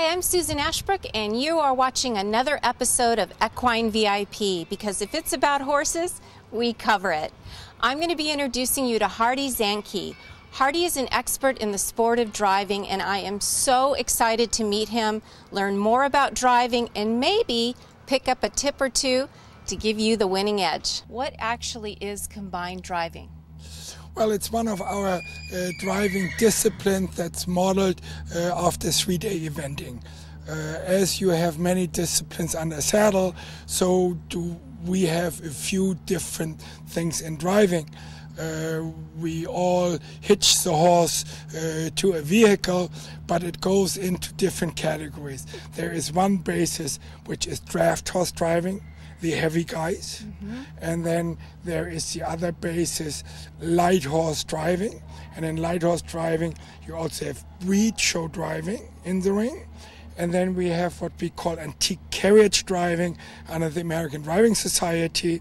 Hi, I'm Susan Ashbrook, and you are watching another episode of Equine VIP, because if it's about horses, we cover it. I'm going to be introducing you to Hardy Zantke. Hardy is an expert in the sport of driving, and I am so excited to meet him, learn more about driving, and maybe pick up a tip or two to give you the winning edge. What actually is combined driving? Well, it's one of our driving disciplines that's modeled after 3-day eventing. As you have many disciplines under saddle, so do we have a few different things in driving. We all hitch the horse to a vehicle, but it goes into different categories. There is one basis which is draft horse driving, the heavy guys, and then there is the other basis, light horse driving, and in light horse driving you also have breed show driving in the ring, and then we have what we call antique carriage driving under the American Driving Society,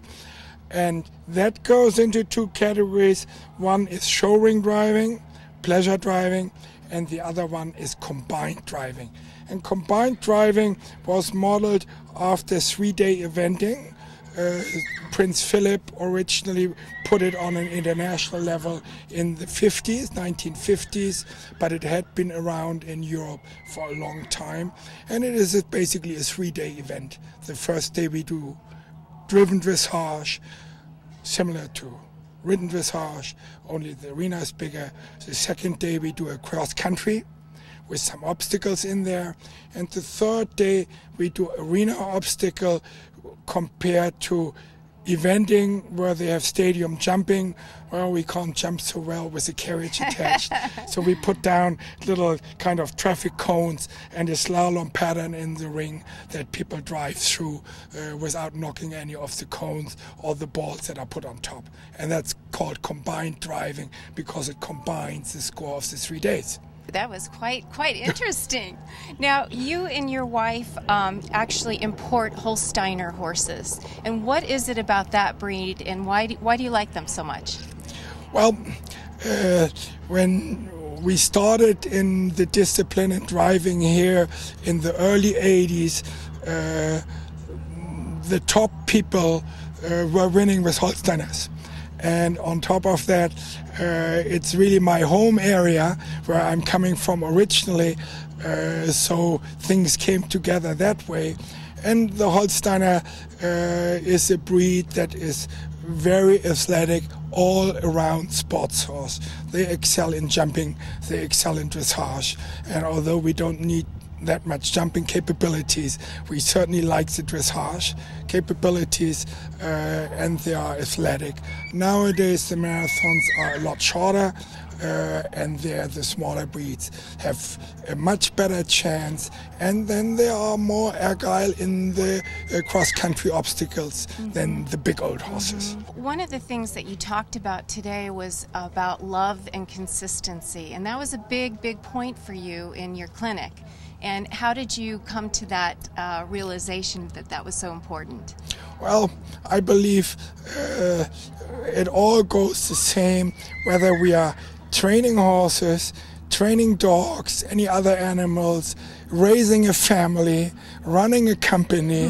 and that goes into two categories. One is show ring driving, pleasure driving, and the other one is combined driving. And combined driving was modeled after 3-day eventing. Prince Philip originally put it on an international level in the 1950s, but it had been around in Europe for a long time. And it is basically a 3-day event. The first day we do driven dressage, similar to ridden dressage, only the arena is bigger. The second day we do a cross country with some obstacles in there, and the third day we do arena obstacle compared to eventing where they have stadium jumping. Well, we can't jump so well with a carriage attached, so we put down little kind of traffic cones and a slalom pattern in the ring that people drive through without knocking any of the cones or the balls that are put on top, and that's called combined driving because it combines the score of the 3 days. That was quite interesting. Now, you and your wife actually import Holsteiner horses. And what is it about that breed, and why do you like them so much? Well, when we started in the discipline and driving here in the early 80s, the top people were winning with Holsteiners. And on top of that, it's really my home area where I'm coming from originally, so things came together that way. And the Holsteiner is a breed that is very athletic, all around sports horse. They excel in jumping, they excel in dressage, and although we don't need that much jumping capabilities, we certainly like the dressage capabilities, and they are athletic. Nowadays the marathons are a lot shorter, and the smaller breeds have a much better chance, and then they are more agile in the cross-country obstacles than the big old horses. One of the things that you talked about today was about love and consistency, and that was a big point for you in your clinic. And how did you come to that realization that that was so important? Well, I believe it all goes the same, whether we are training horses, training dogs, any other animals, raising a family, running a company,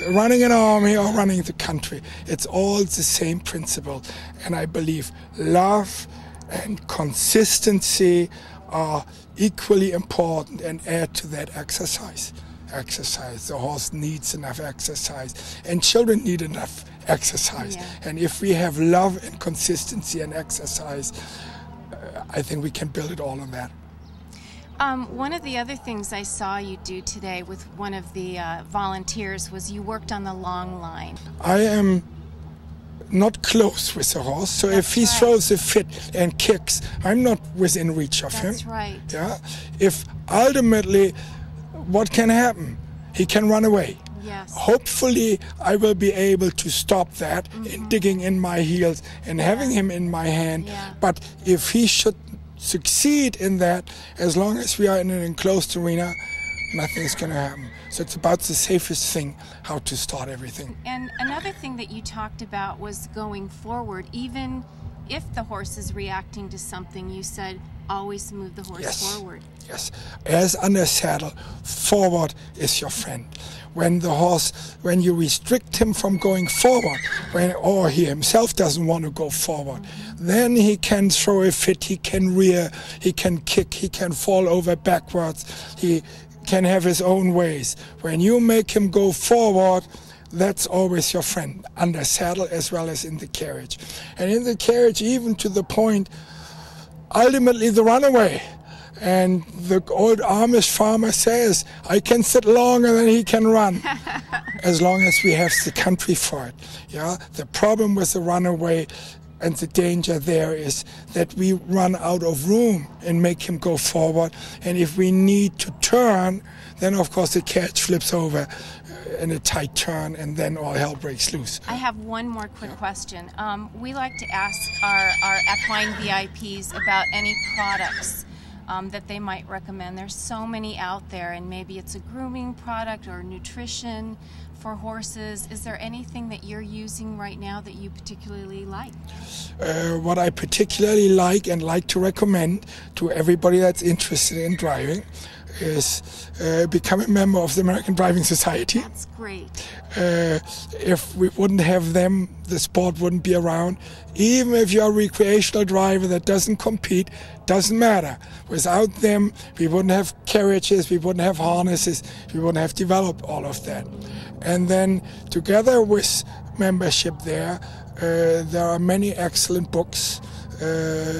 running an army, or running the country. It's all the same principle. And I believe love and consistency are equally important and add to that exercise. The horse needs enough exercise, and children need enough exercise. Yeah. And if we have love and consistency and exercise, I think we can build it all on that. One of the other things I saw you do today with one of the volunteers was you worked on the long line. I am not close with the horse, so if he throws a fit and kicks, I'm not within reach of him. That's right. Yeah. If ultimately, what can happen? He can run away. Yes. Hopefully, I will be able to stop that in digging in my heels and having him in my hand. Yeah. But if he should succeed in that, as long as we are in an enclosed arena, nothing's going to happen. So it's about the safest thing, how to start everything. And another thing that you talked about was going forward. Even if the horse is reacting to something, you said, always move the horse forward. Yes, as under saddle, forward is your friend. When you restrict him from going forward, or he himself doesn't want to go forward, then he can throw a fit, he can rear, he can kick, he can fall over backwards, he can have his own ways. When you make him go forward, that's always your friend, under saddle as well as in the carriage. And in the carriage, even to the point, ultimately the runaway. And the old Amish farmer says, I can sit longer than he can run, as long as we have the country for it. Yeah, the problem with the runaway and the danger there is that we run out of room and make him go forward. And if we need to turn, then of course the carriage flips over in a tight turn, and then all hell breaks loose. I have one more quick question. We like to ask our equine VIPs about any products that they might recommend. There's so many out there, and maybe it's a grooming product or nutrition for horses. Is there anything that you're using right now that you particularly like? What I particularly like to recommend to everybody that's interested in driving is become a member of the American Driving Society. That's great. If we wouldn't have them, the sport wouldn't be around. Even if you're a recreational driver that doesn't compete, doesn't matter. Without them, we wouldn't have carriages, we wouldn't have harnesses, we wouldn't have developed all of that. And then together with membership there are many excellent books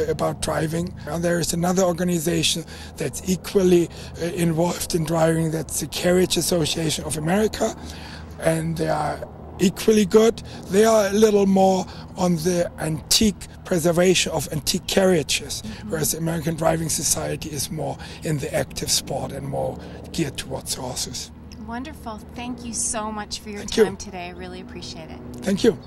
about driving. And there is another organization that's equally involved in driving, that's the Carriage Association of America, and they are equally good. They are a little more on the antique preservation of antique carriages, whereas the American Driving Society is more in the active sport and more geared towards horses. Wonderful. Thank you so much for your time today. I really appreciate it. Thank you.